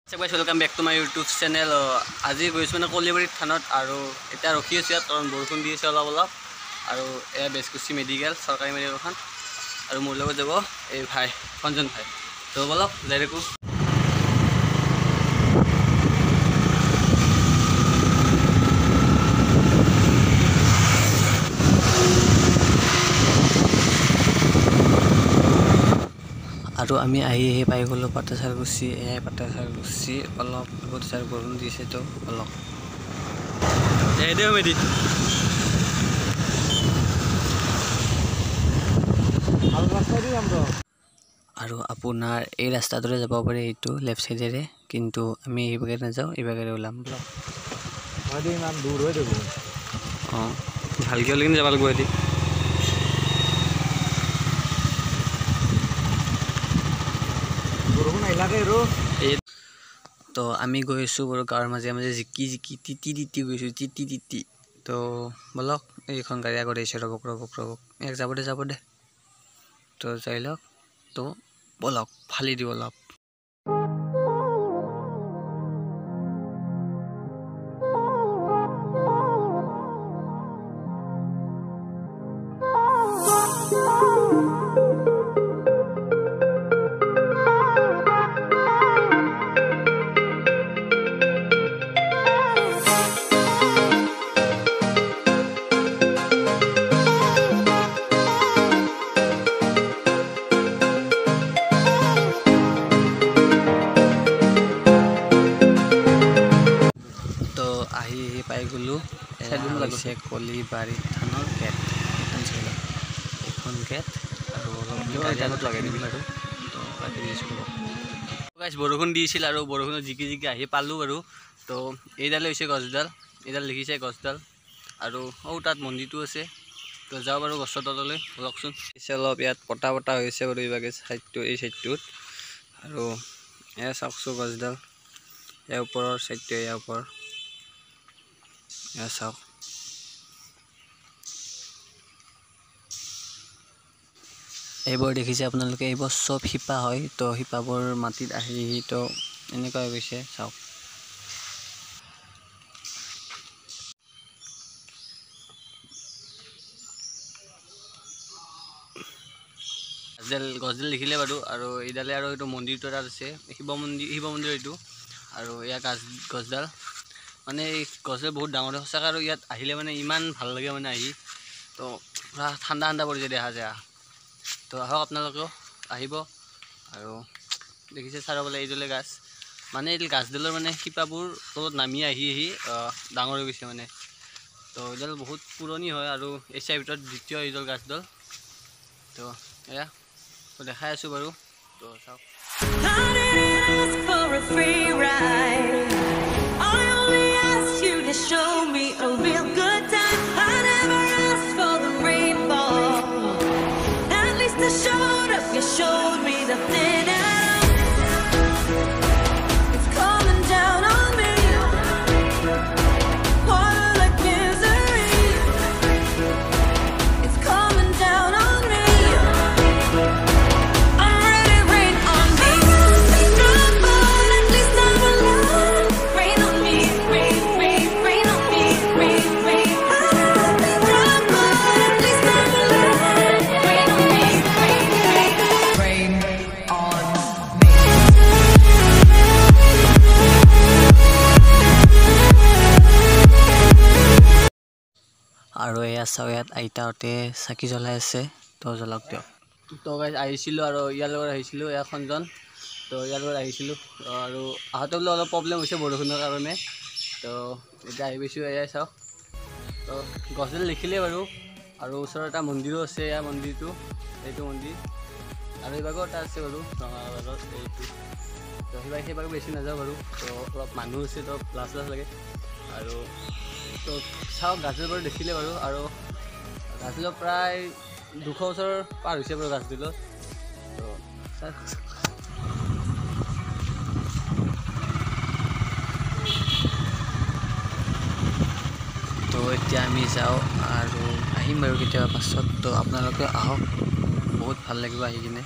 Welcome back to my YouTube channel. आज गई मैं कलिबारी थानत और इतना रखी आसो कारण बरषुण दी अलग अलग और यह बेसकुची मेडिकल सरकारी मेडिकल और मोर लग যাব এই भाई कौनजन भाई तो बोलक जाए देखो। और आमी पाई गलो पाटासारकुची ए पाटासारकुची अलग पाटासार बरषुण दी तो अलग दे मेडी और आपुनार ये रास्ता যাব पारे ये लेफ्ट साइडे किन्तु आमी ये नाजाओ ये ओलाम दूर भालके लेकिन যাব লাগিব तो आमी गई बार गाँव मजे मजे जिकी जिकी तिती तिती गई तिती तिती तो बोलक ये गाड़ी आगे रबक रबक रबक एक যাব दे तो जाए लग तो बोलक फाली दी अलग पाई गलो कलिबारी थानर गेट गेट बरषुण दी और बरषुण जिकी जिकी पालो और तो यदाले गछडाल यदाल लिखिसे गछडाल और तक मंदिर आसे तो जाओ बार गछर तलले बोलकचोन अलग इतना पटा पटा बारे इबागे साइड साइडट और यह चाकचोन गछडाल यार ऊपर साइड यार ऊपर चाওক এইবোৰ দেখিছে আপোনালোকে এইবোৰ সব শিপা হয় তো শিপাবোৰ মাটিত আহি তো এনেকুৱা হৈ গৈছে চাওক গছডাল লিখিলে বাৰু আৰু এইডালে আৰু এইটো মন্দিৰটো এটা আছে শিৱ মন্দিৰ এইটো আৰু ইয়া গছডাল মানে गछे बहुत डाঙर सचाक और इतना आहिले माने इमान ভাল लगे माने तो पूरा ठंडा ठंडा पड़ जाए देखा जाए तो आहक आपनालोकेओ आहिब और देखिसे चारिओफाले এইডালে गाछ माने এই गाछडाলৰ माने शिपाबोर तলত नामी डाঙर হৈ গৈছে माने तो এইডাল बहुत पुरानी হয় और एशियार ভিতৰত द्वितीय এইডাল गाछडाल तो एया तो देखाই आছো বাৰু तो চাওক to show me a real good time. I never asked for the rainfall. At least I showed up. You showed me the thin out. It's coming down on me. Water like misery. It's coming down on me. I'm ready, rain on me. But at least I'm alive. Rain on me, rain. और या चाओ इतना आईताते चाकी जलाई तो जलक दियक तो guys और इया खंजन तो इयार और आहते बोले अलग प्रब्लेम बरषुणर कारण तो इतना एया चाওক तो गछडाल लिखिले बारू और ऊर एट मंदिरों आसे या मंदिर तो मंदिर और यह एट आसे बारू तो सैबाग बेसि नाजाओ बारू तो अलग मानुह आसे तो लाज लाज लगे और तो चाওক गाछडाल बार देखिले बारू और गाछडाल प्राय 200 बছৰ पार হৈছে बारू गाछडाल तो এতিয়া আমি যাও और আহিম बारू केতিয়াबा पाছত तो आपनालोके आहक बहुत ভাল লাগিব आहि किने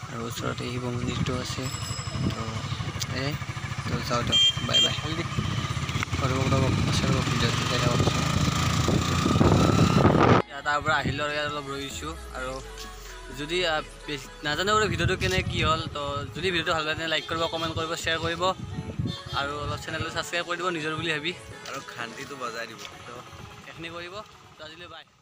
और ऊचरते शिव मन्दिरটো আছে तो তো যাওঁ দিয়ক বাই বাই তাৰ পৰা আহিলোঁ আৰু ইয়াত অলপ ৰৈছোঁ আৰু যদি নাজানো বাৰু ভিডিঅ'টো কেনে কি হ'ল তো যদি ভিডিঅ'টো ভাল লাগে লাইক কৰিব কমেণ্ট কৰিব শ্বেয়াৰ কৰিব আৰু অলপ চেনেলটো ছাবস্ক্ৰাইব কৰি দিব নিজৰ বুলি ভাবি আৰু ঘণ্টিটো বজাই দিব তো এইখিনি কৰিব তো আজিলৈ বাই